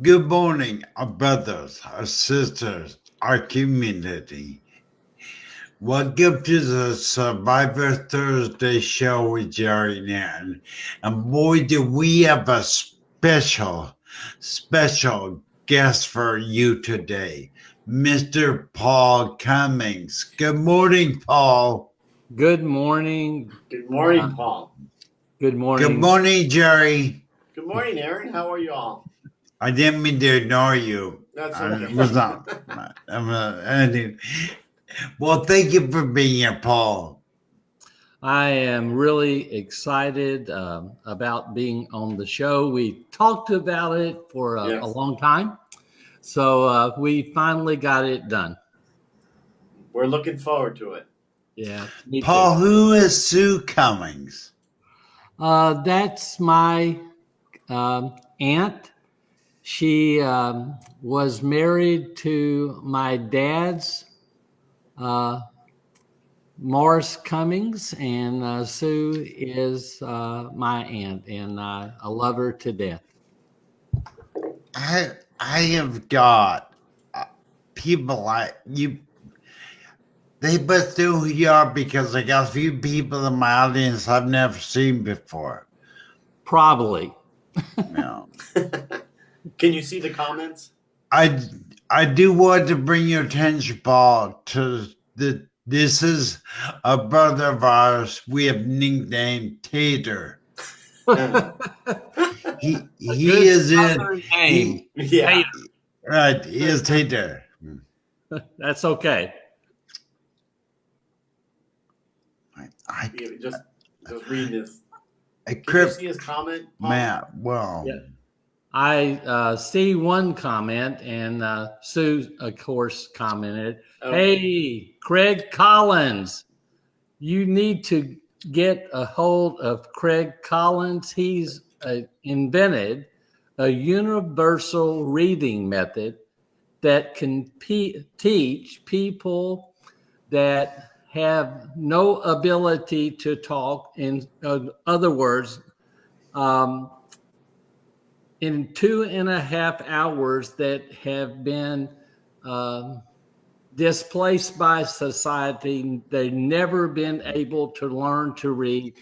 Good morning, our brothers, our sisters, our community. Welcome to the Survivor Thursday show with Jerry Nan. And boy, do we have a special guest for you today, Mr. Paul Cummings. Good morning, Paul. Good morning. Good morning, Paul. Good morning. Good morning, Jerry. Good morning, Aaron. How are you all? I didn't mean to ignore you. That's okay. It was not. Well, thank you for being here, Paul. I am really excited about being on the show. We talked about it for a long time, so we finally got it done. We're looking forward to it. Yeah. Paul, who is Sue Cummings? That's my aunt. She was married to my dad's Morris Cummings, and Sue is my aunt, and I love her to death. I have got people like you. They must know who you are because I got a few people in my audience I've never seen before. Probably. No. Can you see the comments? I do want to bring your attention, Paul, to this is a brother of ours we have nicknamed Tater. he is in name. Yeah. Right, he is Tater. That's okay. Just read this. Can you see his comment, Paul? Matt, well. Yeah. I see one comment, and Sue, of course, commented, Hey, Craig Collins, you need to get a hold of Craig Collins. He's invented a universal reading method that can teach people that have no ability to talk. In other words, in 2.5 hours that have been displaced by society, they've never been able to learn to read.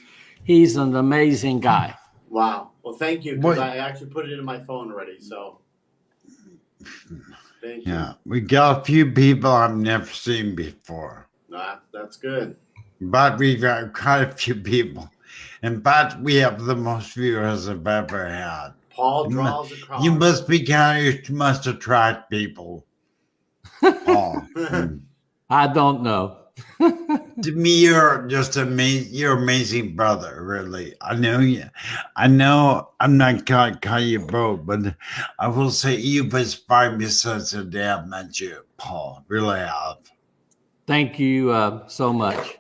He's an amazing guy. Wow. Well, thank you, because I actually put it in my phone already, so thank you. Yeah, we got a few people I've never seen before. That's good. But we've got quite a few people. But we have the most viewers I've ever had. Paul draws a cross. You must be you must attract people. Paul. I don't know. To me, you're just amazing. You're amazing brother, really. I know you. I know I'm not going to call you bro, but I will say you've inspired me since the day I met you, Paul. Really have. Thank you so much.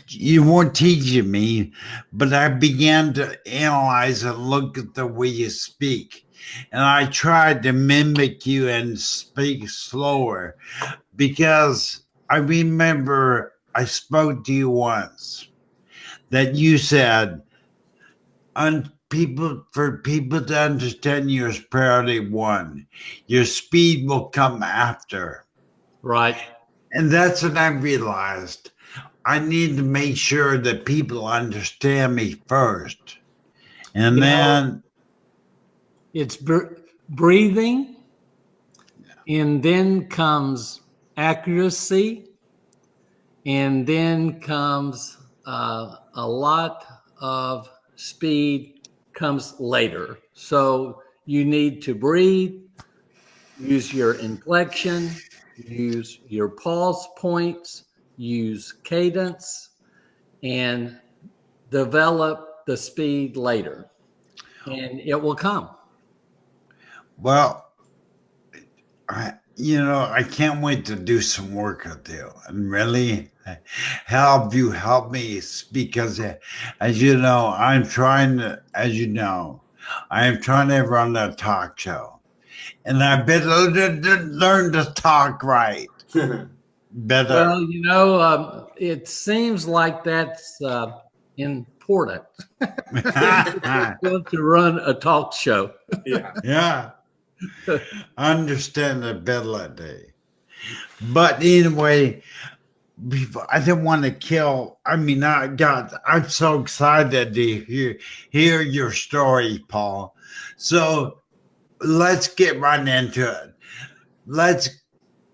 You weren't teaching me, but I began to analyze and look at the way you speak. And I tried to mimic you and speak slower because I remember I spoke to you once that you said, for people to understand you is priority one. Your speed will come after. Right. And that's what I realized. I need to make sure that people understand me first. And then it's breathing, and then comes accuracy, and then comes a lot of speed comes later. So you need to breathe, use your inflection, use your pause points, use cadence, and develop the speed later, and it will come. Well, I can't wait to do some work with you and really help me, because as you know, I am trying to run a talk show, and I better learn to talk right. Better. Well, it seems like that's important important. To run a talk show. Yeah. Understandability. But anyway, I didn't want to kill. I mean, I'm so excited to hear your story, Paul. So let's get right into it. Let's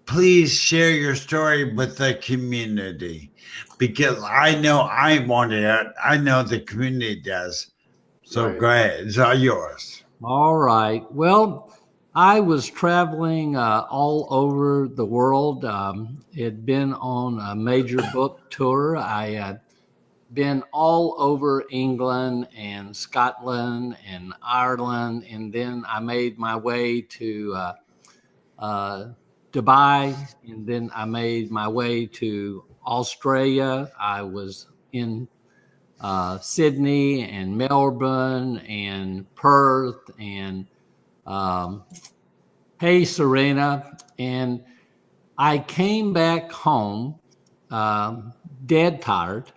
please share your story with the community, because I know I wanted it. I know the community does. So go ahead. It's all yours. All right. Well, I was traveling all over the world. Had been on a major book tour. I had been all over England and Scotland and Ireland, and then I made my way to Dubai, and then I made my way to Australia. I was in Sydney and Melbourne and Perth and hey, Serena. And I came back home dead tired.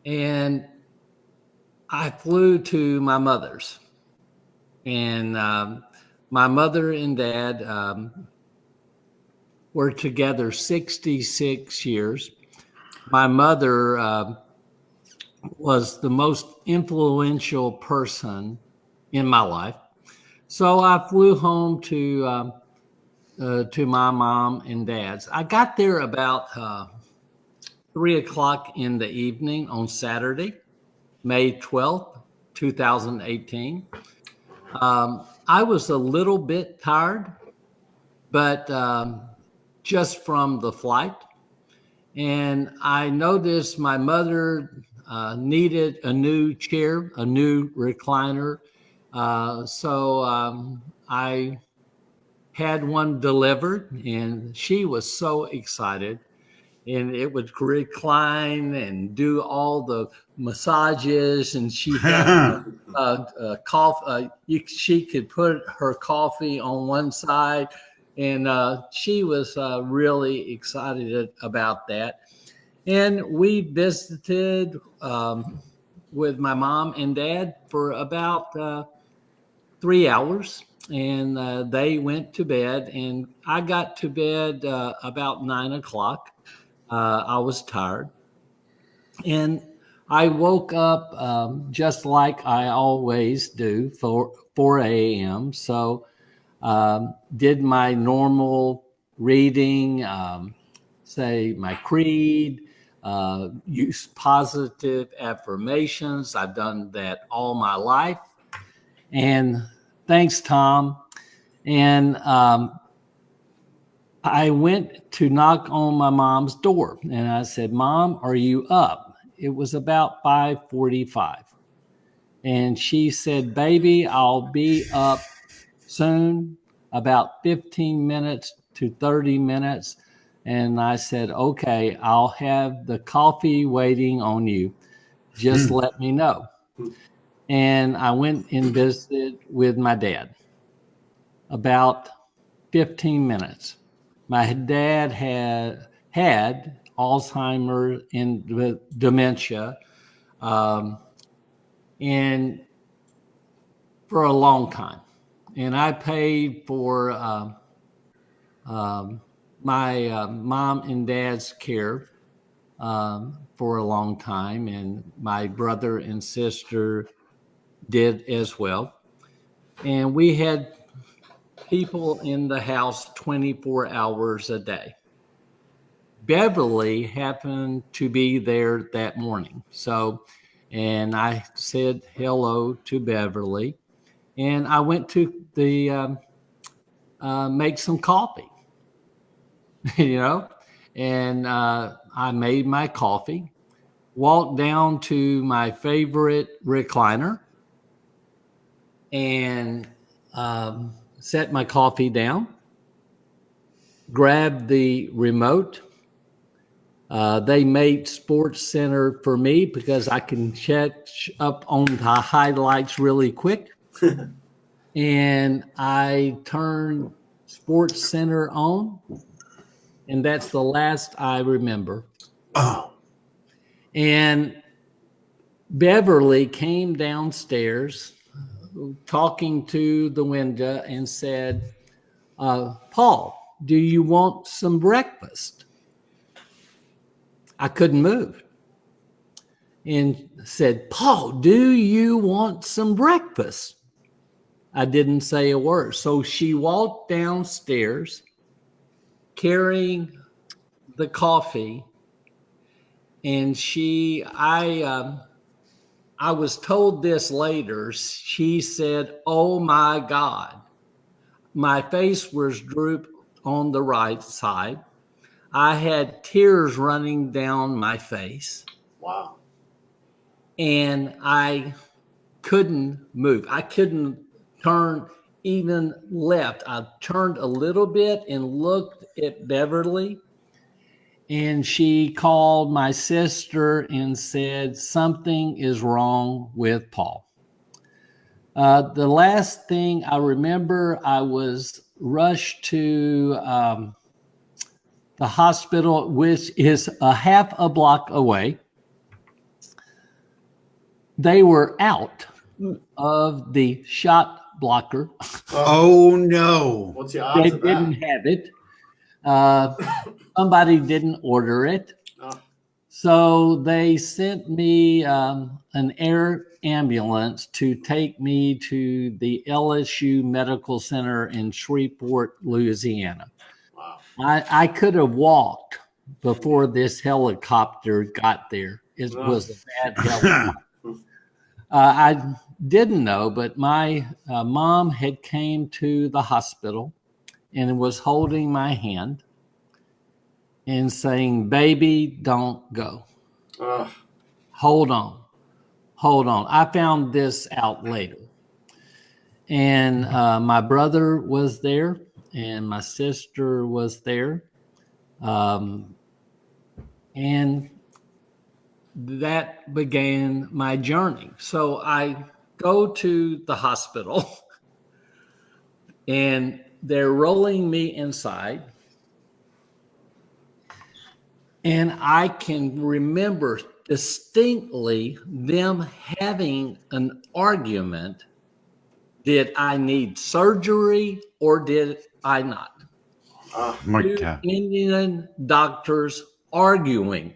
And I flew to my mother's. And my mother and dad were together 66 years. My mother was the most influential person in my life. So I flew home to my mom and dad's. I got there about 3:00 in the evening on Saturday, May 12th, 2018. I was a little bit tired, but just from the flight. And I noticed my mother needed a new chair, a new recliner. So I had one delivered, and she was so excited. And it would recline and do all the massages, and she had coffee. She could put her coffee on one side, and she was really excited about that. And we visited with my mom and dad for about 3 hours, and they went to bed, and I got to bed about 9:00. I was tired, and I woke up just like I always do for 4 a.m. So did my normal reading, say my creed, use positive affirmations. I've done that all my life. And thanks, Tom. And I went to knock on my mom's door, and I said, "Mom, are you up?" It was about 5:45. And she said, "Baby, I'll be up soon, about 15 minutes to 30 minutes. And I said, "Okay, I'll have the coffee waiting on you. Just let me know." And I went and visited with my dad about 15 minutes. My dad had Alzheimer's and dementia, and for a long time. And I paid for my mom and dad's care for a long time, and my brother and sister did as well. And we had people in the house 24 hours a day. Beverly happened to be there that morning. So, and I said hello to Beverly, and I went to the make some coffee, and I made my coffee, walked down to my favorite recliner, and set my coffee down, grabbed the remote. They made Sports Center for me because I can catch up on the highlights really quick. And I turned Sports Center on, and that's the last I remember. Oh. And Beverly came downstairs talking to the window and said, Paul, do you want some breakfast? I couldn't move. And said, Paul, do you want some breakfast? I didn't say a word. So she walked downstairs carrying the coffee, and I was told this later. She said, oh my God, my face was drooped on the right side. I had tears running down my face. Wow. And I couldn't move. I couldn't turn even left. I turned a little bit and looked at Beverly, and she called my sister and said, something is wrong with Paul. The last thing I remember, I was rushed to the hospital, which is a half a block away. They were out of the shot blocker. Oh no. What's the odds They of that? didn't have it. Somebody didn't order it. Oh. So they sent me an air ambulance to take me to the LSU Medical Center in Shreveport, Louisiana. Wow. I could have walked before this helicopter got there. It was a bad helicopter. I didn't know, but my mom had came to the hospital and was holding my hand and saying, baby, don't go. Hold on. I found this out later. And my brother was there and my sister was there. And that began my journey. So I go to the hospital and they're rolling me inside. And I can remember distinctly them having an argument. Did I need surgery or did I not? Two Indian doctors arguing.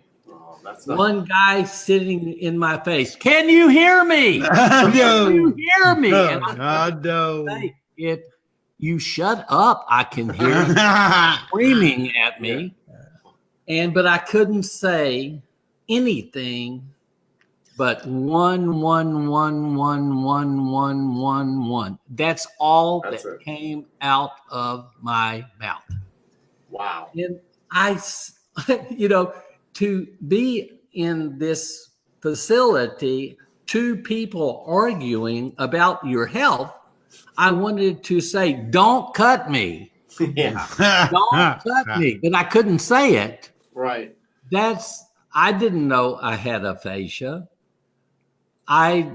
One guy sitting in my face. Can you hear me? Can you hear me? And No. say, if you shut up, I can hear you screaming at me. But I couldn't say anything but 1. That's all that came out of my mouth. Wow. And I, to be in this facility, two people arguing about your health, I wanted to say, don't cut me. Yeah. Don't cut me. But I couldn't say it. Right. I didn't know I had aphasia. I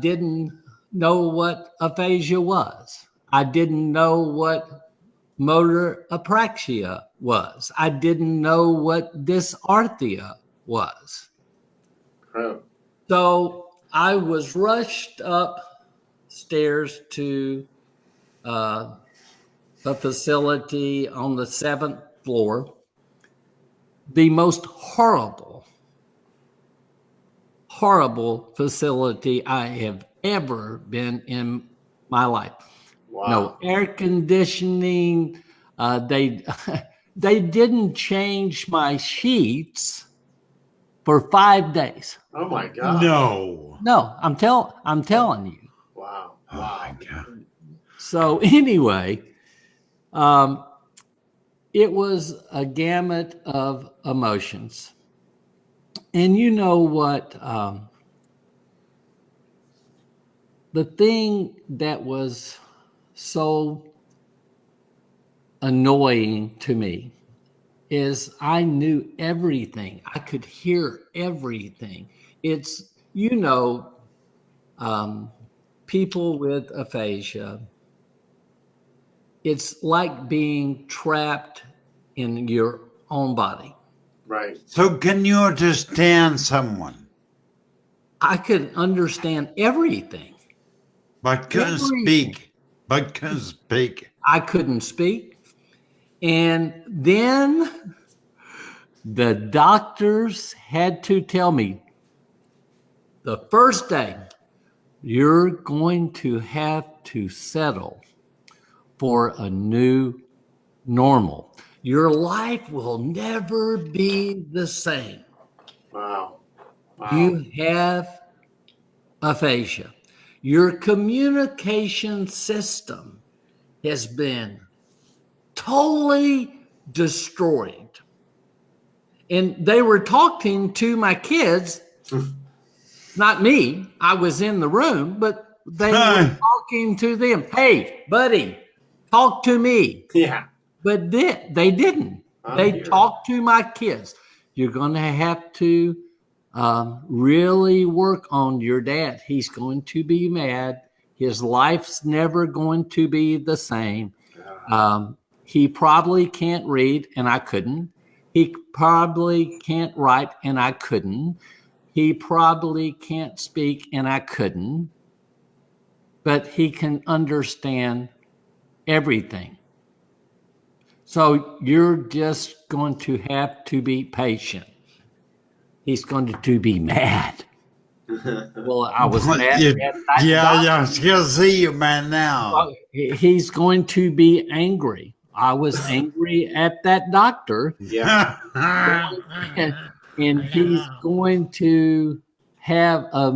didn't know what aphasia was. I didn't know what motor apraxia was. I didn't know what dysarthria was. Oh. So I was rushed upstairs to a facility on the 7th floor. The most horrible facility I have ever been in my life. Wow. No air conditioning. They didn't change my sheets for 5 days. Oh my God. No, I'm telling you. Wow. Oh my God. So anyway, it was a gamut of emotions. And you know what? The thing that was so annoying to me is I knew everything. I could hear everything. It's, people with aphasia, it's like being trapped in your own body. Right. So can you understand someone? I could understand everything. But couldn't Everything. speak. But couldn't speak. I couldn't speak. And then the doctors had to tell me the first day, you're going to have to settle for a new normal. Your life will never be the same. Wow. Wow. You have aphasia. Your communication system has been totally destroyed. And they were talking to my kids, not me. I was in the room, but they were talking to them. Hey, buddy, talk to me. Yeah. But they didn't. They talked to my kids. You're going to have to really work on your dad. He's going to be mad. His life's never going to be the same. He probably can't read, and I couldn't. He probably can't write, and I couldn't. He probably can't speak, and I couldn't. But he can understand everything. So you're just going to have to be patient. He's going to be mad. Well, I was mad. Yeah, I was going to see you, man, now. He's going to be angry. I was angry at that doctor. Yeah. And he's going to have a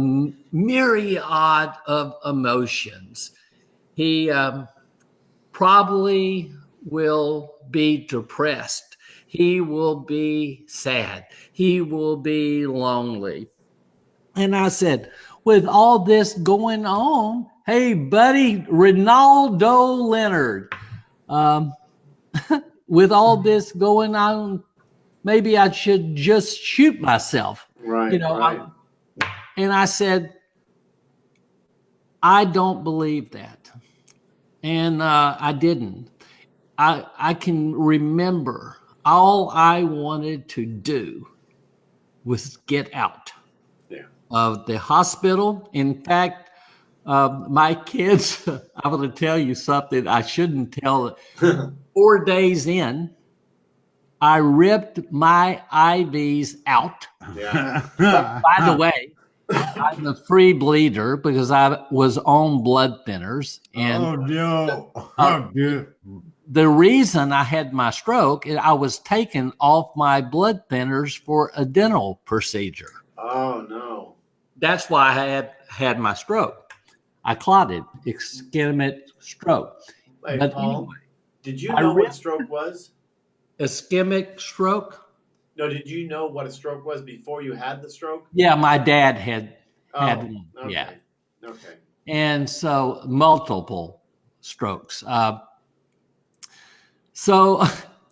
myriad of emotions. He probably will be depressed. He will be sad. He will be lonely. And I said, with all this going on, hey, buddy, Ronaldo Leonard, with all this going on, maybe I should just shoot myself. Right. You know, right. And I said, I don't believe that. And I didn't. I can remember all I wanted to do was get out of the hospital. In fact, my kids, I'm going to tell you something I shouldn't tell. 4 days in, I ripped my IVs out. Yeah. By the way, I'm a free bleeder because I was on blood thinners. And the reason I had my stroke is I was taken off my blood thinners for a dental procedure. Oh, no. That's why I had my stroke. I clotted, ischemic stroke. Hey, but Paul, anyway, did you know what stroke was? Ischemic stroke? No, did you know what a stroke was before you had the stroke? Yeah, my dad had one. Okay. Yeah. Okay. And so multiple strokes. So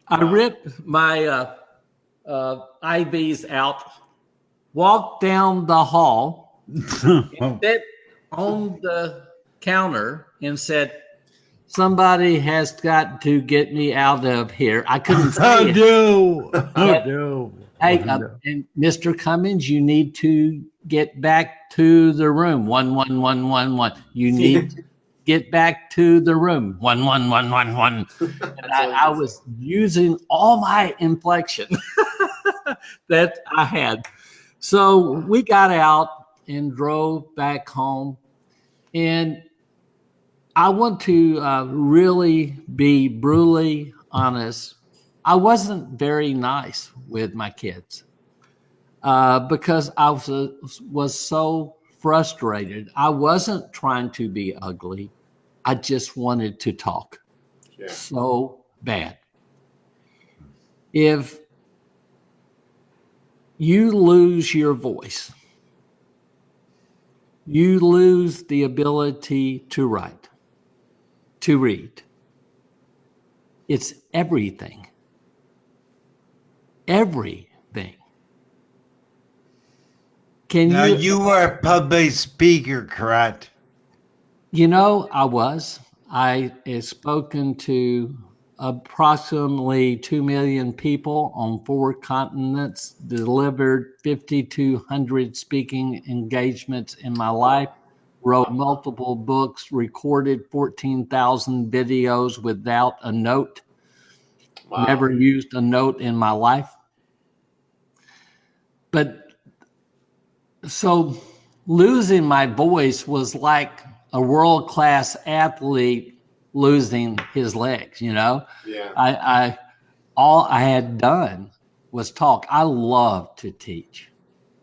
I ripped my IVs out, walked down the hall, and sat on the counter and said, somebody has got to get me out of here. I couldn't say it. No. Hey, and Mr. Cummings, you need to get back to the room. 11111. You need to get back to the room. 11111. And I was using all my inflection that I had. So we got out and drove back home. And I want to really be brutally honest. I wasn't very nice with my kids because I was so frustrated. I wasn't trying to be ugly. I just wanted to talk so bad. If you lose your voice, you lose the ability to write, to read. It's everything. Everything. Now, you were a public speaker, correct? You know, I was. I had spoken to approximately 2 million people on 4 continents, delivered 5,200 speaking engagements in my life, wrote multiple books, recorded 14,000 videos without a note, never used a note in my life. But so losing my voice was like a world-class athlete losing his legs, you know? Yeah. All I had done was talk. I love to teach.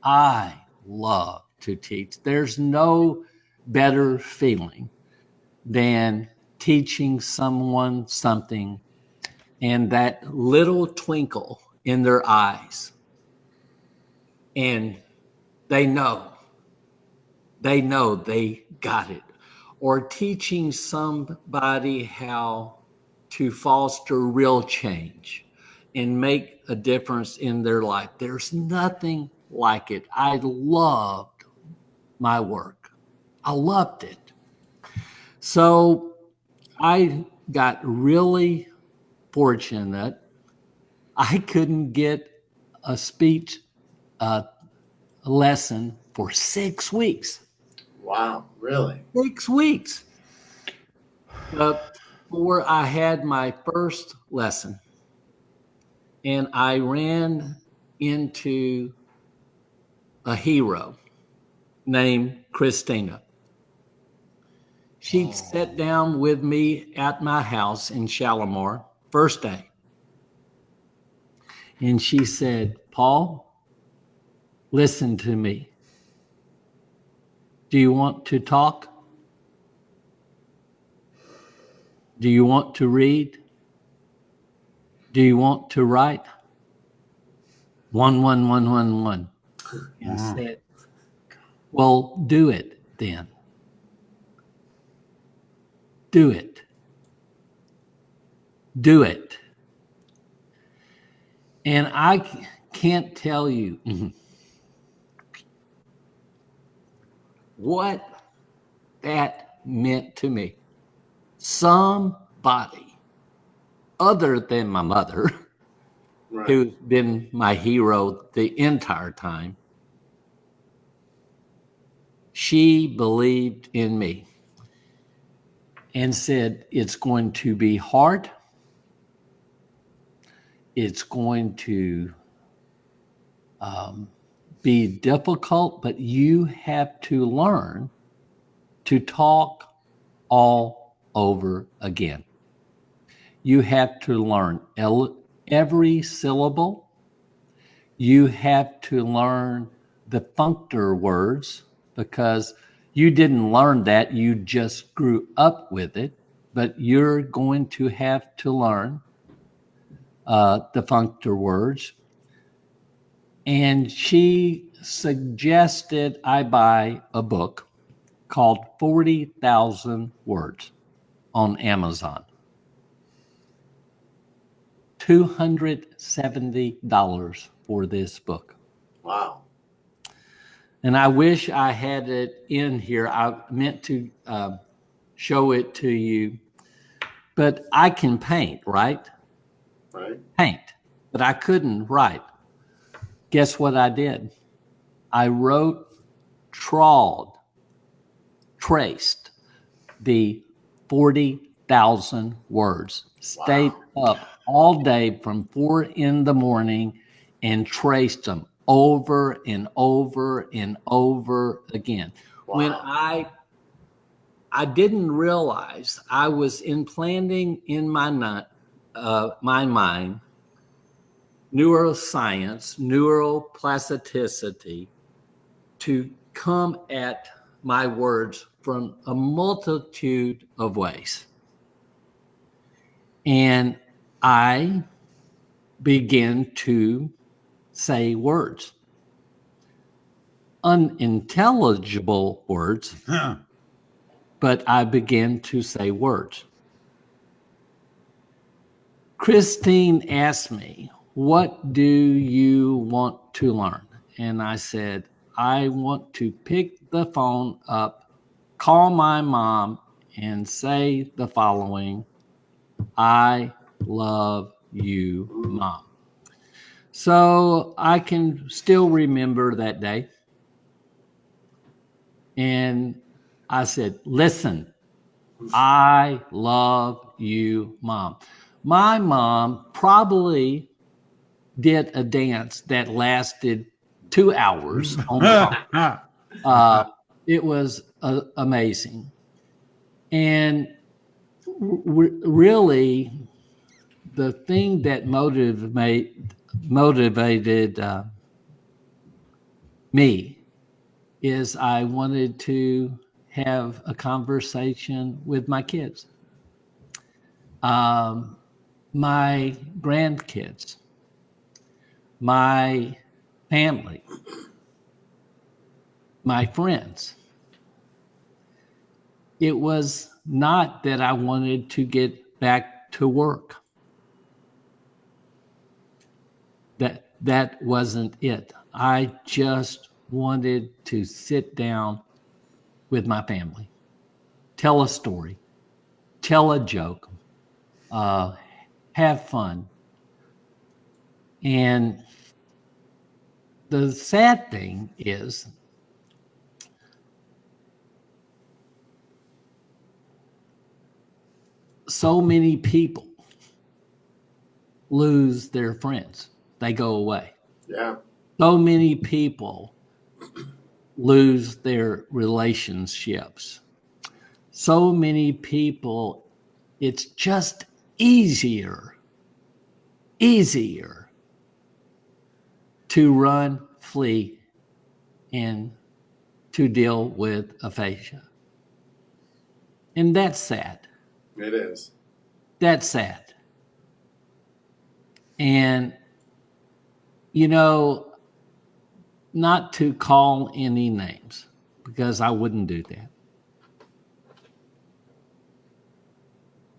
I love to teach. There's no better feeling than teaching someone something and that little twinkle in their eyes. And they know they got it. Or teaching somebody how to foster real change and make a difference in their life. There's nothing like it. I loved my work. I loved it. So I got really fortunate. I couldn't get a speech lesson for 6 weeks. Wow, really? 6 weeks before I had my first lesson. And I ran into a hero named Christina. She sat down with me at my house in Shalimar, first day. And she said, Paul, listen to me. Do you want to talk? Do you want to read? Do you want to write? 11111. And said, well, do it then. Do it. Do it. And I can't tell you what that meant to me. Somebody other than my mother, Right. who's been my hero the entire time, she believed in me and said, it's going to be hard. It's going to be difficult, but you have to learn to talk all over again. You have to learn every syllable. You have to learn the functor words, because you didn't learn that, you just grew up with it, but you're going to have to learn the functor words. And she suggested I buy a book called 40,000 Words on Amazon. $270 for this book. Wow. And I wish I had it in here. I meant to show it to you, but I can paint, right? Right. Paint, but I couldn't write. Guess what I did? I wrote, traced the 40,000 words, stayed up all day from 4 a.m. and traced them over and over and over again. Wow. When I didn't realize I was implanting in my mind neuroscience, neuroplasticity, to come at my words from a multitude of ways. And I began to say words, unintelligible words, but I began to say words. Christine asked me, what do you want to learn? And I said, I want to pick the phone up, call my mom, and say the following: I love you, Mom. So I can still remember that day. And I said, listen, I love you, Mom. My mom probably did a dance that lasted 2 hours on the phone. It was amazing. And really, the thing that motivated me is I wanted to have a conversation with my kids, my grandkids, my family, my friends. It was not that I wanted to get back to work. That wasn't it. I just wanted to sit down with my family, tell a story, tell a joke, have fun. And the sad thing is, so many people lose their friends. They go away. Yeah. So many people lose their relationships. So many people, it's just easier to run, flee, and to deal with aphasia. And that's sad. It is. That's sad. And, you know, not to call any names, because I wouldn't do that.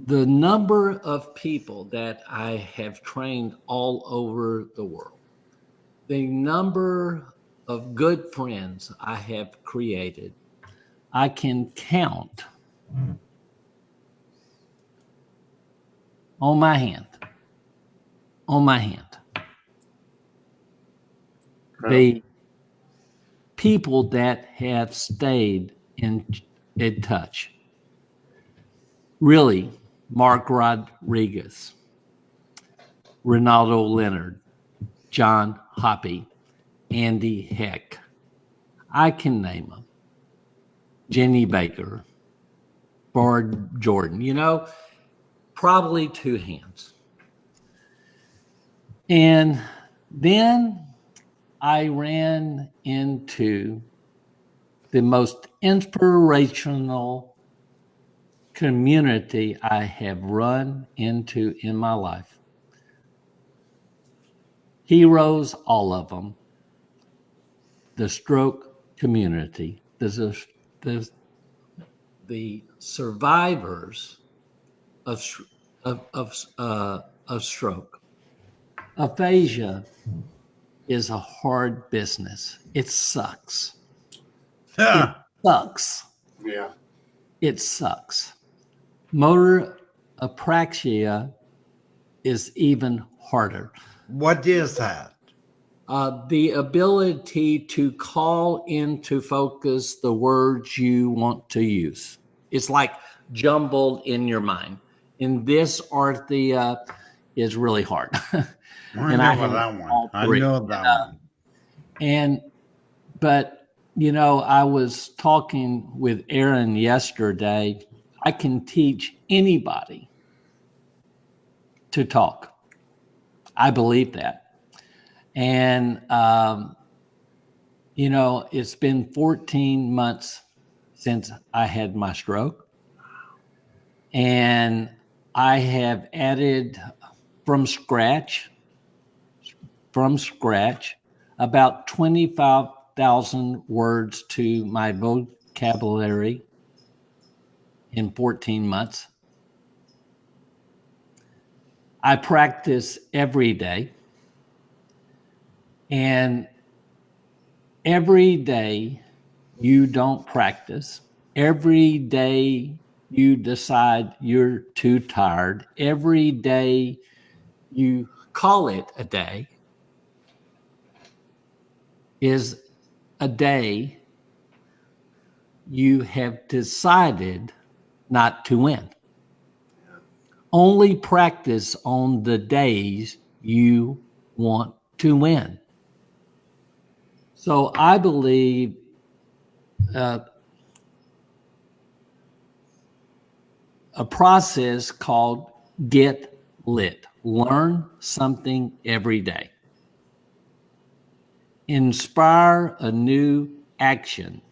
The number of people that I have trained all over the world, the number of good friends I have created, I can count on my hand. The people that have stayed in touch. Really, Mark Rodriguez, Ronaldo Leonard, John Hoppy, Andy Heck. I can name them. Jenny Baker, Bard Jordan, you know, probably 2 hands. And then I ran into the most inspirational community I have run into in my life. Heroes, all of them. The stroke community, the survivors of stroke. Aphasia is a hard business. It sucks. It sucks. Yeah. It sucks. Motor apraxia is even harder. What is that? The ability to call into focus the words you want to use. It's like jumbled in your mind. And dysarthria is really hard. I know that one. I know that one. But, you know, I was talking with Aaron yesterday. I can teach anybody to talk. I believe that. And, you know, it's been 14 months since I had my stroke. And I have added from scratch, about 25,000 words to my vocabulary in 14 months. I practice every day. And every day you don't practice, every day you decide you're too tired, every day you call it a day is a day you have decided not to win. Only practice on the days you want to win. So I believe a process called Get Lit. Learn something every day. Inspire a new action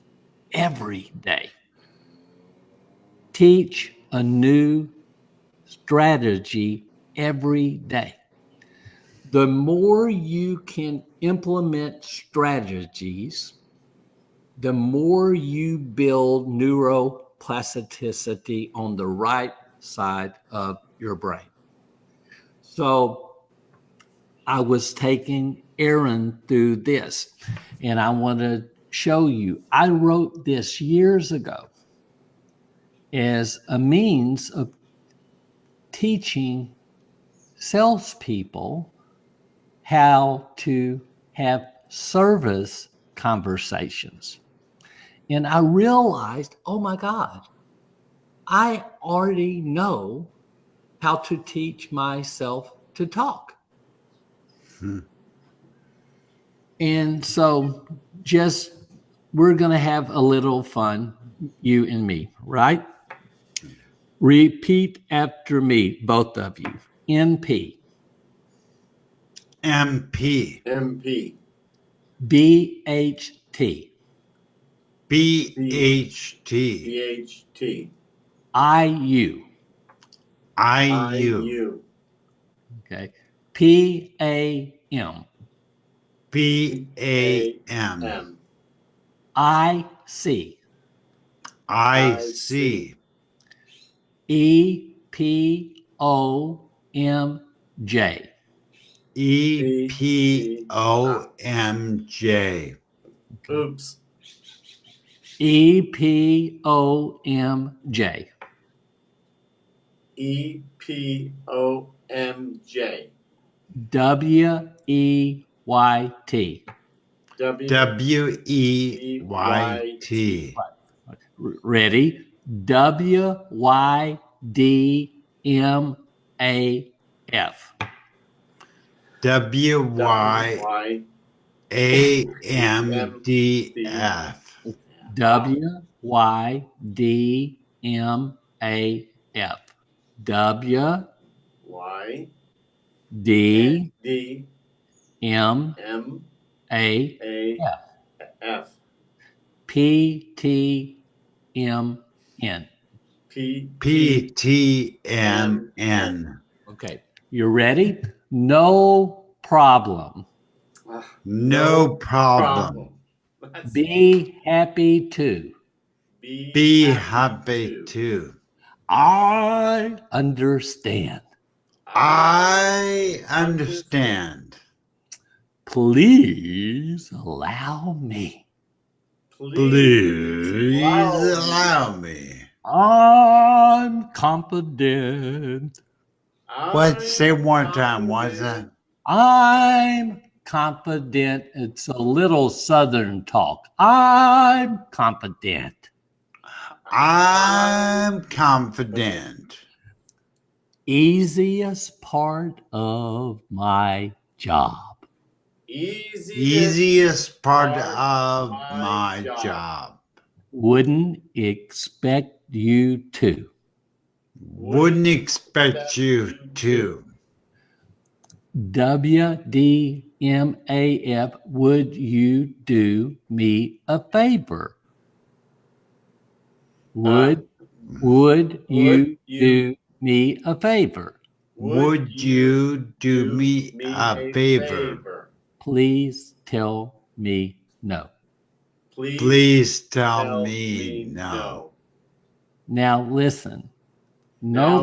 every day. Teach a new strategy every day. The more you can implement strategies, the more you build neuroplasticity on the right side of your brain. So I was taking Aaron through this, and I want to show you. I wrote this years ago as a means of teaching salespeople how to have service conversations. And I realized, oh my God, I already know how to teach myself to talk. And so we're going to have a little fun, you and me, right? Repeat after me, both of you. NP. MP. MP. BHT. BHT. BHT. IU. IU. Okay. PAM. BAM. IC. IC. EPOMJ. EPOMJ. Oops. EPOMJ. EPOMJ. WEYT. WEYT. Ready? WYDMAF. WYAMDF. WYDMAF. WDMAF. PTMN. PTMN. Okay, you ready? No problem. No problem. Be happy to. Be happy to. I understand. I understand. Please allow me. Please allow me. I'm confident. What? Say one time. What's that? I'm confident. It's a little Southern talk. I'm confident. I'm confident. Easiest part of my job. Easiest part of my job. Wouldn't expect you to. Wouldn't expect you to. WDMAF, would you do me a favor? Would you do me a favor? Would you do me a favor? Please tell me no. Please tell me no. Now listen. No.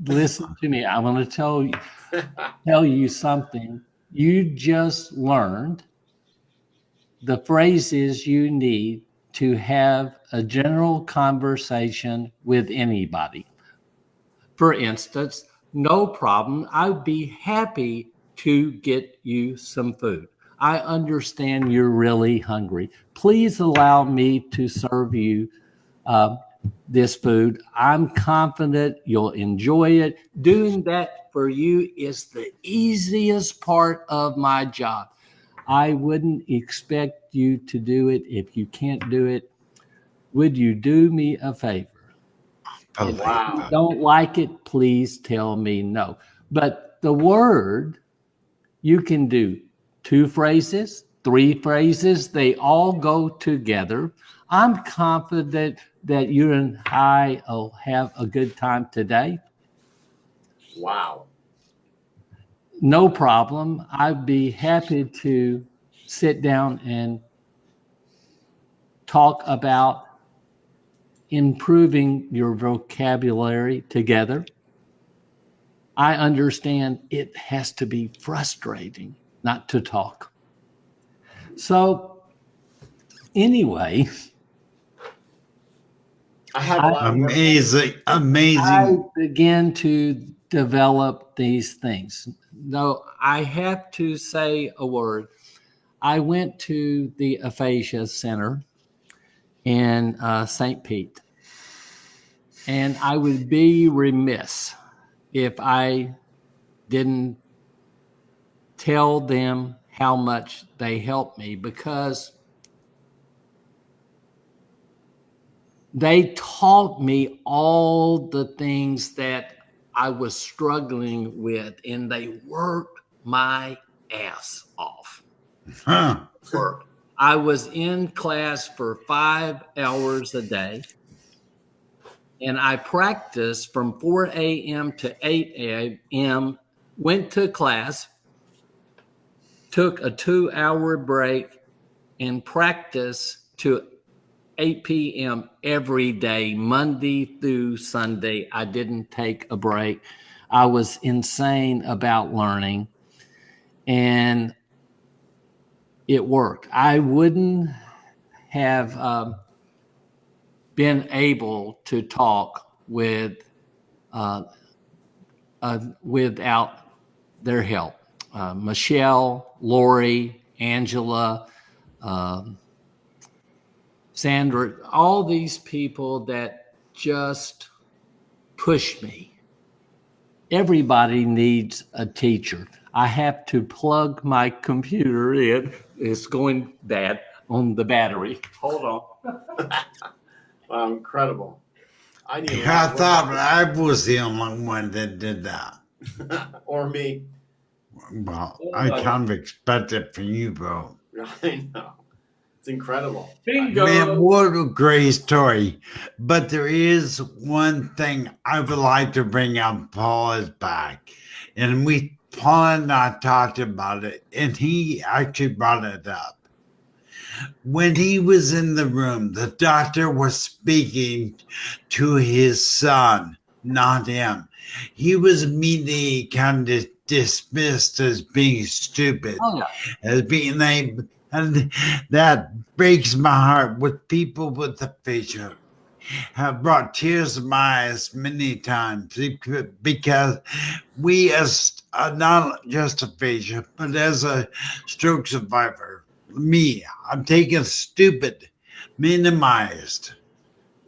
Listen to me. I want to tell you something. You just learned the phrases you need to have a general conversation with anybody. For instance, no problem. I'd be happy to get you some food. I understand you're really hungry. Please allow me to serve you this food. I'm confident you'll enjoy it. Doing that for you is the easiest part of my job. I wouldn't expect you to do it if you can't do it. Would you do me a favor? If you don't like it, please tell me no. But the word, you can do 2 phrases, 3 phrases. They all go together. I'm confident that you and I will have a good time today. Wow. No problem. I'd be happy to sit down and talk about improving your vocabulary together. I understand it has to be frustrating not to talk. So, anyway, I have a lot of amazing. I began to develop these things. No, I have to say a word. I went to the Aphasia Center in St. Pete, and I would be remiss if I didn't tell them how much they helped me, because they taught me all the things that I was struggling with, and they worked my ass off. Huh. I was in class for 5 hours a day, and I practiced from 4 a.m. to 8 a.m., went to class, took a 2-hour break, and practiced to 8 p.m. every day, Monday through Sunday. I didn't take a break. I was insane about learning, and it worked. I wouldn't have been able to talk without their help. Michelle, Lori, Angela, Sandra, all these people that just push me. Everybody needs a teacher. I have to plug my computer in. It's going bad on the battery. Hold on. Wow, incredible. I thought I was the only one that did that. Or me. Well, I kind of expect it from you, bro. I know. It's incredible. Bingo. Man, what a great story. But there is one thing I would like to bring up. Paul is back. And Paul and I talked about it, and he actually brought it up. When he was in the room, the doctor was speaking to his son, not him. He was immediately kind of dismissed as being stupid, as being lame. And that breaks my heart. With people with aphasia have brought tears to my eyes many times, because we, as not just aphasia, but as a stroke survivor, I'm taking stupid, minimized.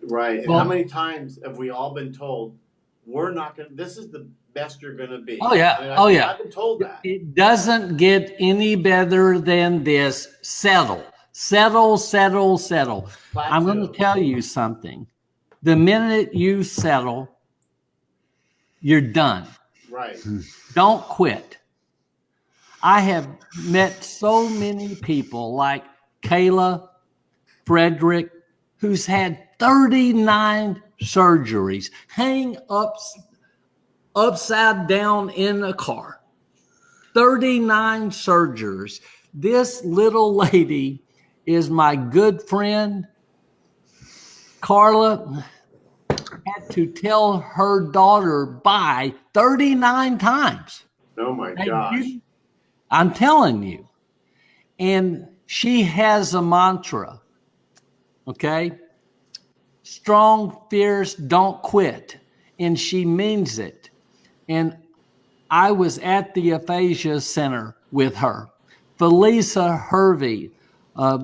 Right. And how many times have we all been told, we're not going to, this is the best you're going to be? Oh, yeah. I've been told that. It doesn't get any better than this. Settle. I'm going to tell you something. The minute you settle, you're done. Right. Don't quit. I have met so many people like Kayla, Frederick, who's had 39 surgeries, hang upside down in a car. 39 surgeries. This little lady is my good friend. Carla had to tell her daughter bye 39 times. Oh my gosh. I'm telling you. And she has a mantra. Okay? Strong, fierce, don't quit. And she means it. And I was at the Aphasia Center with her. Felisa Hervey,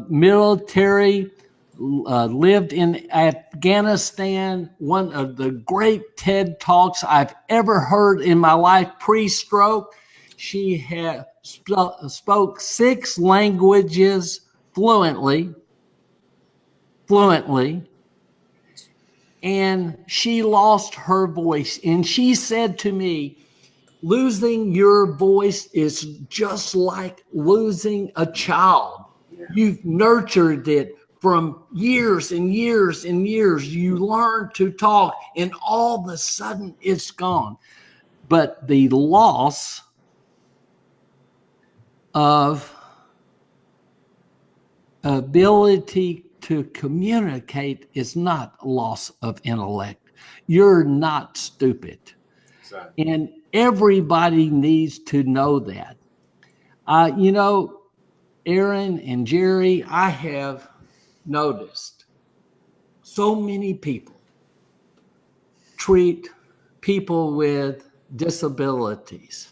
military, lived in Afghanistan, one of the great TED Talks I've ever heard in my life pre-stroke. She had spoke 6 languages fluently, and she lost her voice. And she said to me, losing your voice is just like losing a child. Yeah. You've nurtured it from years and years and years. You learn to talk, and all of a sudden it's gone. But the loss of ability to communicate is not loss of intellect. You're not stupid. Exactly. And everybody needs to know that. You know, Aaron and Jerry, I have noticed so many people treat people with disabilities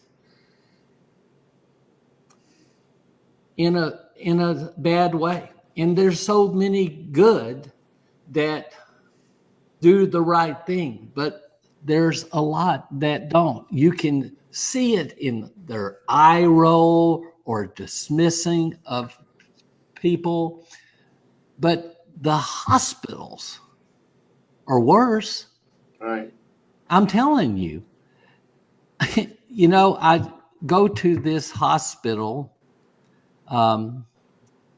in a bad way. And there's so many good that do the right thing, but there's a lot that don't. You can see it in their eye roll or dismissing of people, but the hospitals are worse. Right. I'm telling you. You know, I go to this hospital,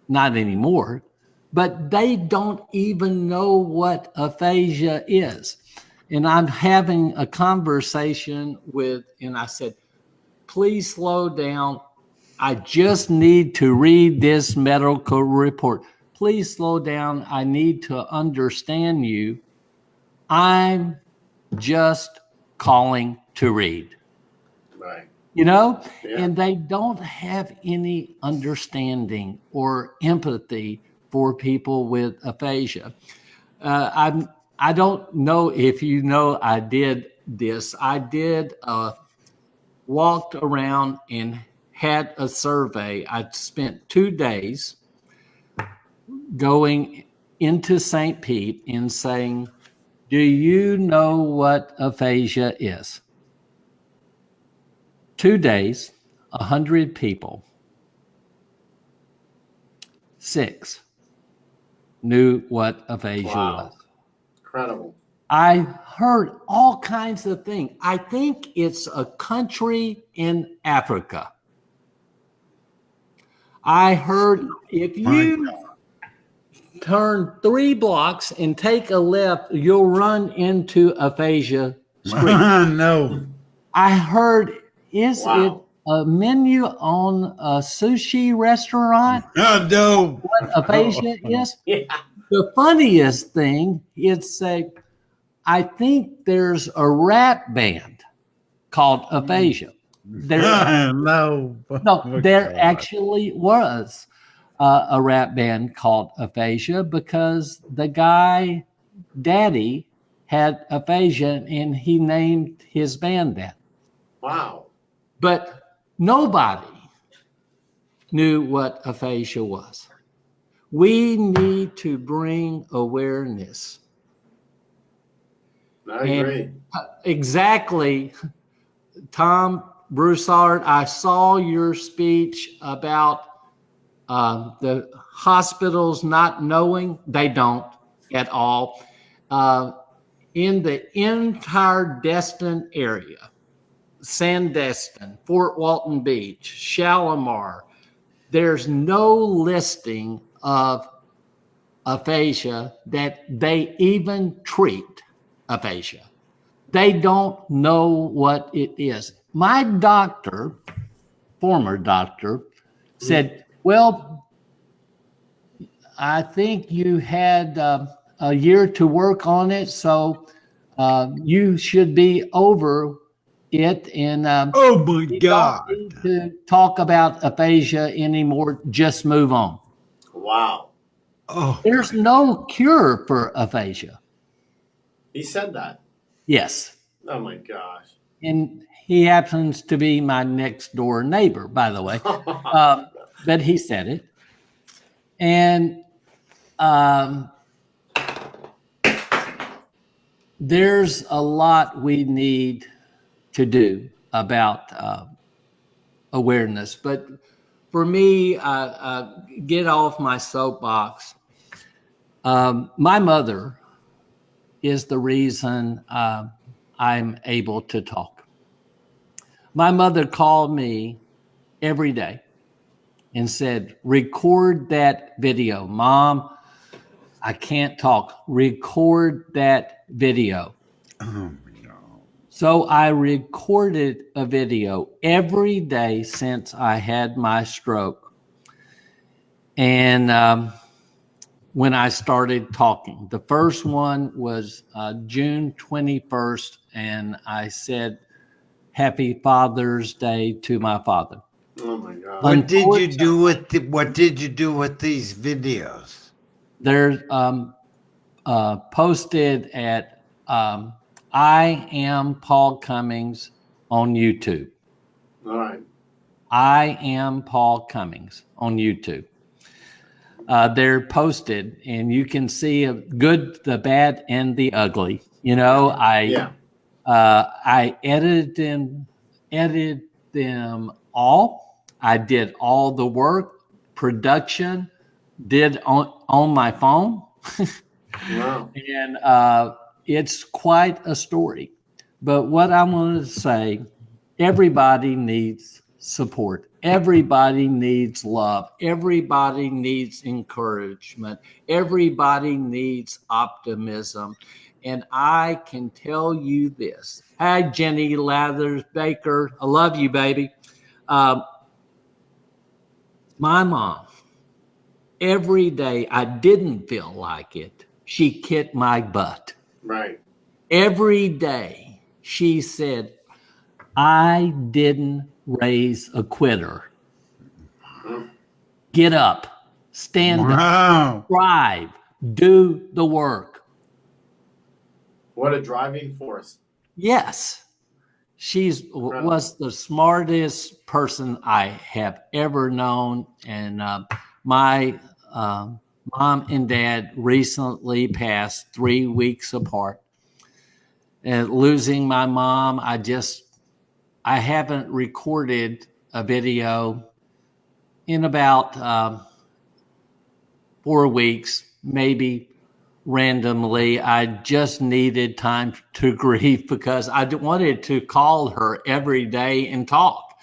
not anymore, but they don't even know what aphasia is. And I'm having a conversation with, and I said, please slow down. I just need to read this medical report. Please slow down. I need to understand you. I'm just calling to read. Right. You know, yeah. And they don't have any understanding or empathy for people with aphasia. I don't know if you know I did this. I did walked around and had a survey. I spent 2 days going into St. Pete and saying, do you know what aphasia is? 2 days, 100 people. 6 knew what aphasia was. Incredible. I heard all kinds of things. I think it's a country in Africa. I heard if you turn 3 blocks and take a left, you'll run into aphasia street. No. I heard, is it a menu on a sushi restaurant? No. What aphasia is? Yeah. The funniest thing is I think there's a rap band called Aphasia. There actually was a rap band called Aphasia because the guy, Daddy, had aphasia and he named his band that. Wow. But nobody knew what aphasia was. We need to bring awareness. I agree. And exactly, Tom Broussard, I saw your speech about the hospitals not knowing. They don't at all. In the entire Destin area, Sandestin, Fort Walton Beach, Shalimar, there's no listing of aphasia that they even treat aphasia. They don't know what it is. My doctor, former doctor, said, well, I think you had a year to work on it, so you should be over it. And oh my God, don't need to talk about aphasia anymore. Just move on. Wow. Oh, There's no cure for aphasia. He said that. Yes. Oh my gosh. And he happens to be my next door neighbor, by the way. But he said it. And there's a lot we need to do about awareness. But for me, get off my soapbox. My mother is the reason I'm able to talk. My mother called me every day and said, record that video. Mom, I can't talk. Record that video. oh no. So I recorded a video every day since I had my stroke. And when I started talking, the first one was June 21st, and I said, Happy Father's Day to my father. Oh my God. What did you do with these videos? They're posted at I Am Paul Cummings on YouTube. All right. I Am Paul Cummings on YouTube. They're posted, and you can see a good, the bad, and the ugly. You know, I edited them all. I did all the work, production, did on my phone. Wow. And it's quite a story. But what I want to say, everybody needs support. Everybody needs love. Everybody needs encouragement. Everybody needs optimism. And I can tell you this. Hi, Jenny Lathers Baker. I love you, baby. My mom, every day I didn't feel like it, she kicked my butt. Right. Every day she said, I didn't raise a quitter. Get up, stand up, strive, do the work. What a driving force. Yes. Was the smartest person I have ever known. And my mom and dad recently passed 3 weeks apart. And losing my mom, I haven't recorded a video in about 4 weeks, maybe randomly. I just needed time to grieve because I wanted to call her every day and talk,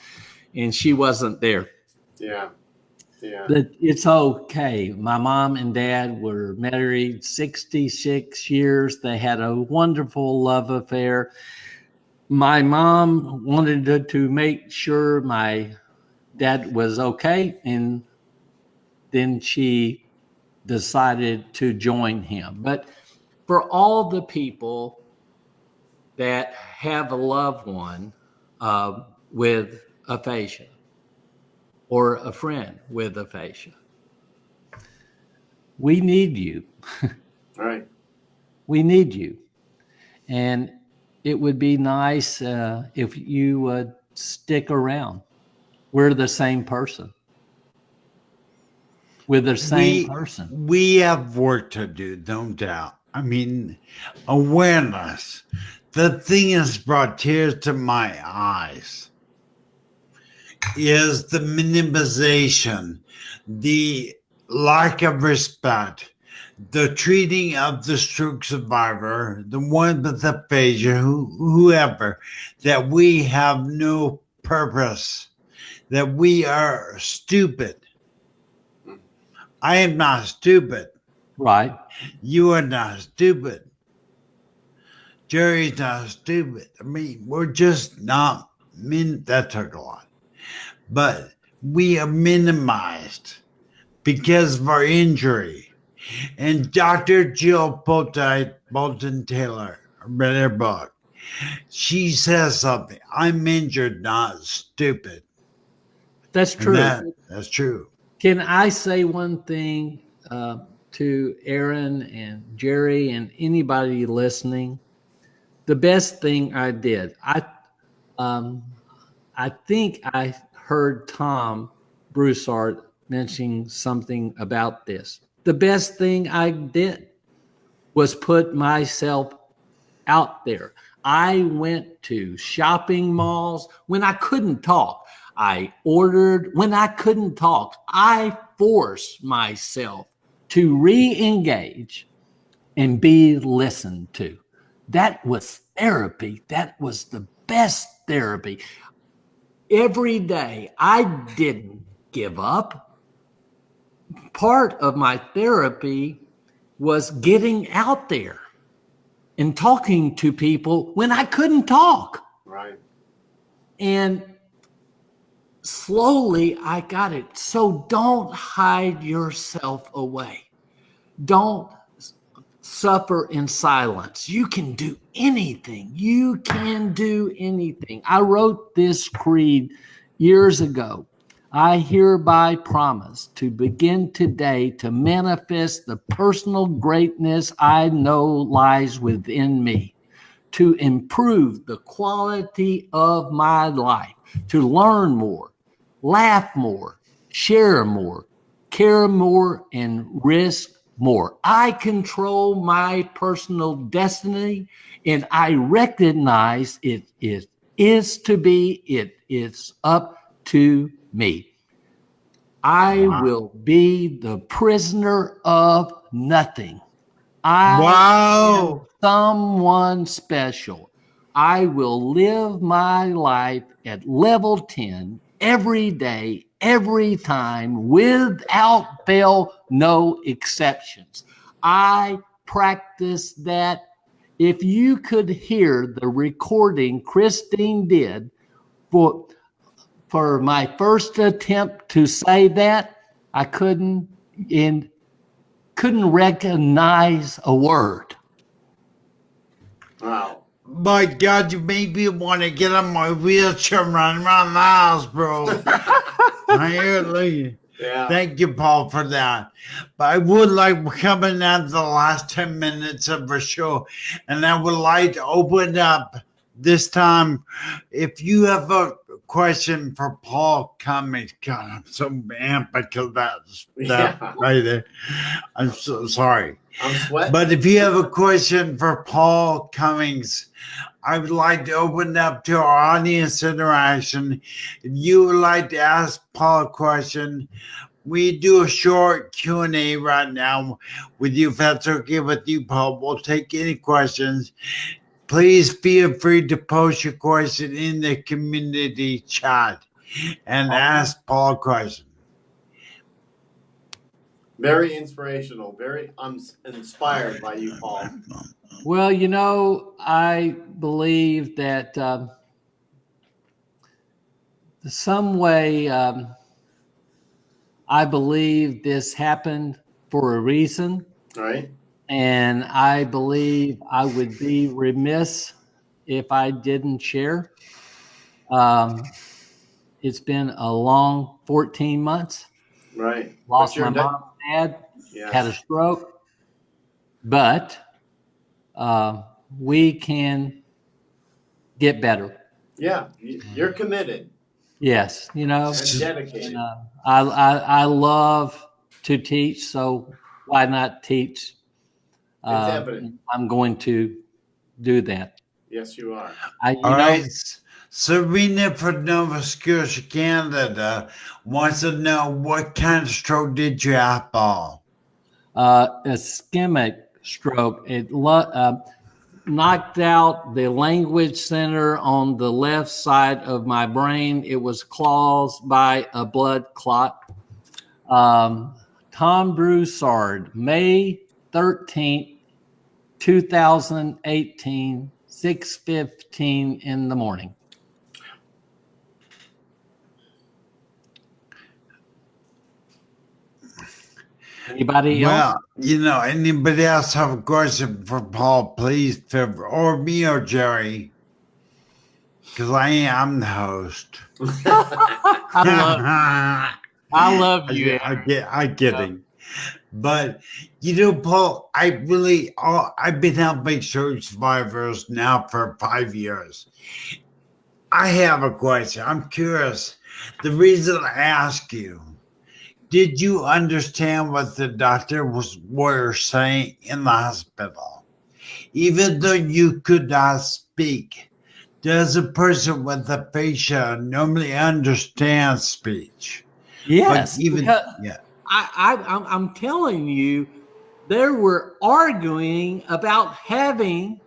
and she wasn't there. Yeah. Yeah. But it's okay. My mom and dad were married 66 years. They had a wonderful love affair. My mom wanted to make sure my dad was okay, and then she decided to join him. But for all the people that have a loved one with aphasia or a friend with aphasia, we need you. Right. We need you. And it would be nice if you would stick around. We're the same person. We're the same person. We have work to do, no doubt. I mean, awareness. The thing that's brought tears to my eyes is the minimization, the lack of respect, the treating of the stroke survivor, the one with aphasia, whoever, that we have no purpose, that we are stupid. I am not stupid. Right. You are not stupid. Jerry's not stupid. I mean, we're just not, that took a lot. But we are minimized because of our injury. And Dr. Jill Bolton Taylor, I read her book. She says something. I'm injured, not stupid. That's true. That's true. Can I say one thing to Aaron and Jerry and anybody listening, the best thing I did, I think I heard Tom Broussard mentioning something about this. The best thing I did was put myself out there. I went to shopping malls when I couldn't talk. I ordered when I couldn't talk. I forced myself to re-engage and be listened to. That was therapy. That was the best therapy. Every day, I didn't give up. Part of my therapy was getting out there and talking to people when I couldn't talk. Right. And slowly I got it. So don't hide yourself away. Don't suffer in silence. You can do anything. You can do anything. I wrote this creed years ago. I hereby promise to begin today to manifest the personal greatness I know lies within me, to improve the quality of my life, to learn more, laugh more, share more, care more, and risk more. I control my personal destiny, and I recognize it is to be, it is up to me. I will be the prisoner of nothing. I am someone special. I will live my life at level 10 every day, every time, without fail, no exceptions. I practice that. If you could hear the recording Christine did for my first attempt to say that, I couldn't recognize a word. Wow. My God, you made me want to get on my wheelchair and run around the house, bro. Yeah. Thank you, Paul, for that. But I would like, we're coming out the last 10 minutes of our show, and I would like to open up this time. If you have a question for Paul Cummings, God, I'm so amped because that's right there. I'm so sorry. I'm sweating. But if you have a question for Paul Cummings, I would like to open up to our audience interaction. If you would like to ask Paul a question, we do a short Q&A right now with you. If that's okay with you, Paul, we'll take any questions. Please feel free to post your question in the community chat and ask Paul a question. Very inspirational. I'm inspired by you, Paul. Well, I believe that some way, I believe this happened for a reason. Right. And I believe I would be remiss if I didn't share. It's been a long 14 months. Right. Lost my mom and dad, had a stroke. But we can get better. Yeah, you're committed. Yes, and dedicated. I love to teach, so why not teach? It's evident. I'm going to do that. Yes, you are. All right. Serena from Nova Scotia, Canada, wants to know what kind of stroke did you have, Paul? Ischemic stroke. It knocked out the language center on the left side of my brain. It was caused by a blood clot. Tom Broussard, May 13th, 2018, 6:15 in the morning. Anybody else? Well, anybody else have a question for Paul, please, or me or Jerry, because I'm the host. I love you. I get it. But Paul, I've been helping stroke survivors now for 5 years. I have a question. I'm curious. The reason I ask you, did you understand what the were saying in the hospital? Even though you could not speak, does a person with aphasia normally understand speech? Yes, But even, because yeah. I'm telling you, they were arguing about having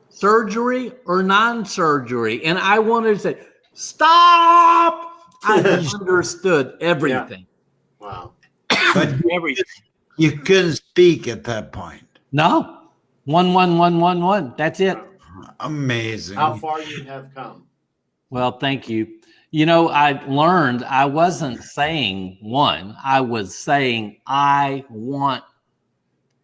surgery or non-surgery, and I wanted to say, stop. I understood everything. Yeah. Wow. But Everything. you couldn't speak at that point. No. 11111. That's it. Wow. Amazing. How far you have come. Well, thank you. I learned I wasn't saying one. I was saying I want,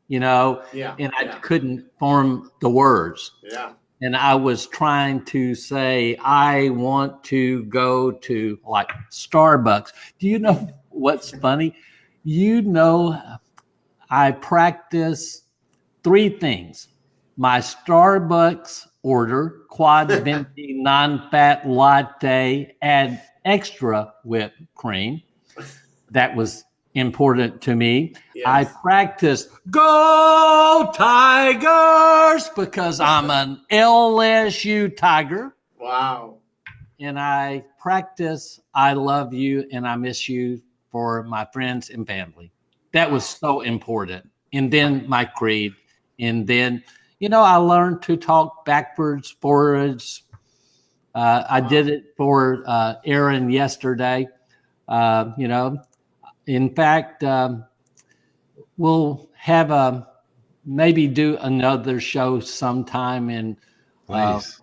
Yeah. and I couldn't form the words. Yeah. And I was trying to say, I want to go to like Starbucks. Do you know what's funny? I practice 3 things. My Starbucks order, quad venti non-fat latte, add extra whipped cream. That was important to me. Yes. I practiced Go Tigers because I'm an LSU Tiger. Wow. And I practice I love you and I miss you for my friends and family. That was so important. And then my creed. And then, I learned to talk backwards, forwards. I did it for Aaron yesterday. In fact, we'll have maybe do another show sometime, and Please.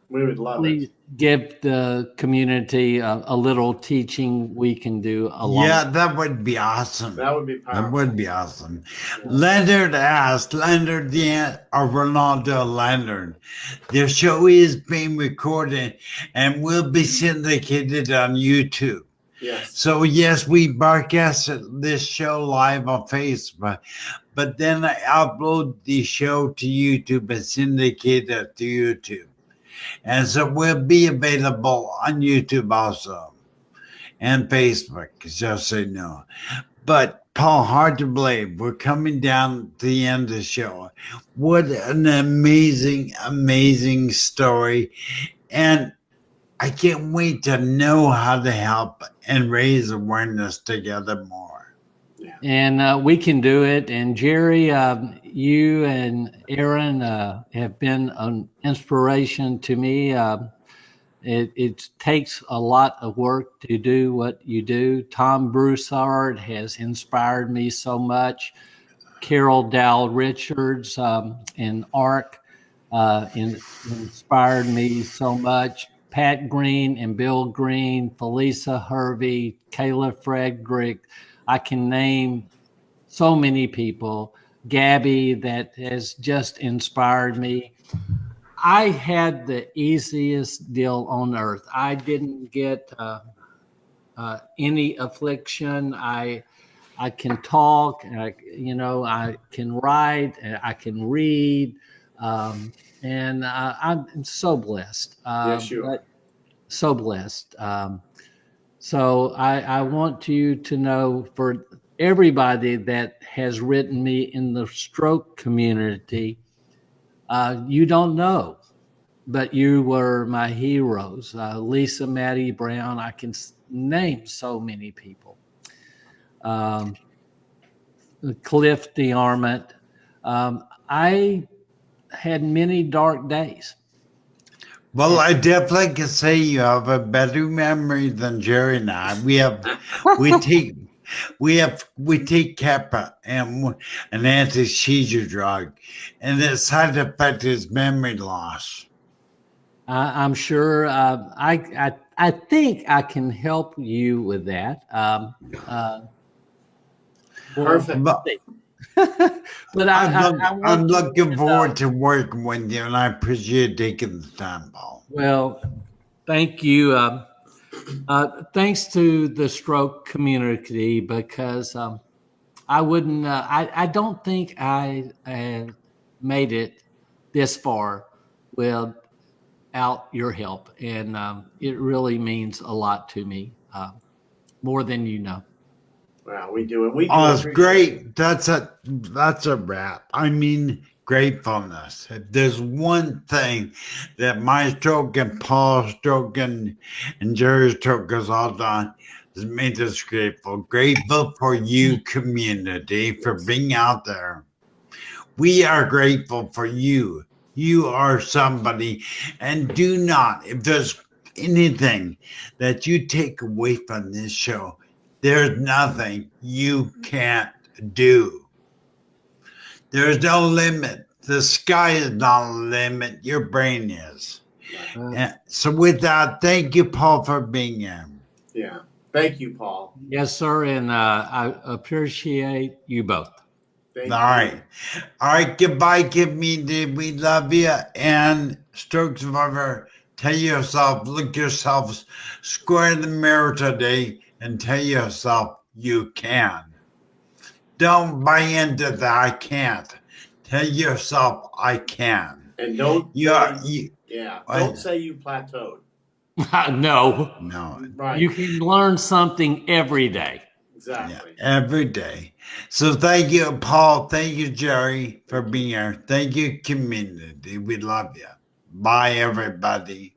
We would love please give the community a little teaching we can do along. Yeah, that would be awesome. That would be powerful. That would be awesome. Yeah. Leonard or Ronaldo Leonard, their show is being recorded and will be syndicated on YouTube. Yes. So yes, we broadcast this show live on Facebook, but then I upload the show to YouTube and syndicate it to YouTube. And so we'll be available on YouTube also and Facebook, just so you know. But Paul, hard to believe we're coming down to the end of the show. What an amazing, amazing story. And I can't wait to know how to help and raise awareness together more. Yeah. And we can do it. And Jerry, you and Aaron have been an inspiration to me. It takes a lot of work to do what you do. Tom Broussard has inspired me so much. Carol Dow Richards in ARC inspired me so much. Pat Green and Bill Green, Felisa Hervey, Kayla Frederick. I can name so many people. Gabby, that has just inspired me. I had the easiest deal on earth. I didn't get any affliction. I can talk. I can write. I can read. And I'm so blessed. Yes, you are. So blessed. So I want you to know, for everybody that has written me in the stroke community, you don't know, but you were my heroes. Lisa Maddie Brown, I can name so many people. Cliff DeArmond. I had many dark days. Well, I definitely can say you have a better memory than Jerry and I. We take Kappa and an anti-seizure drug, and the side effect is memory loss. I'm sure. I think I can help you with that. Perfect. But I'm looking forward to working with you, and I appreciate taking the time, Paul. Well, thank you. Thanks to the stroke community, because I wouldn't. I don't think I made it this far without your help, and it really means a lot to me, more than you know. Well, we do, and we do Oh, it's appreciate it. great. That's a wrap. I mean, gratefulness. If there's one thing that my stroke and Paul's stroke and Jerry's stroke has all done is made us grateful. Grateful for you, community, for Yes. being out there. We are grateful for you. You are somebody, and do not, if there's anything that you take away from this show, there's nothing you can't do. There's no limit. The sky is not a limit. Your brain is. And so, with that, thank you, Paul, for being here. Yeah. Thank you, Paul. Yes, sir, and I appreciate you both. Thank All you. right. All right. Goodbye, community. We love you. And stroke survivor, tell yourself, look yourself square in the mirror today and tell yourself you can. Don't buy into the I can't. Tell yourself I can. And don't don't say you plateaued. No. Right. You can learn something every day. Exactly. Yeah, every day. So thank you, Paul. Thank you, Jerry, for being here. Thank you, community. We love you. Bye, everybody.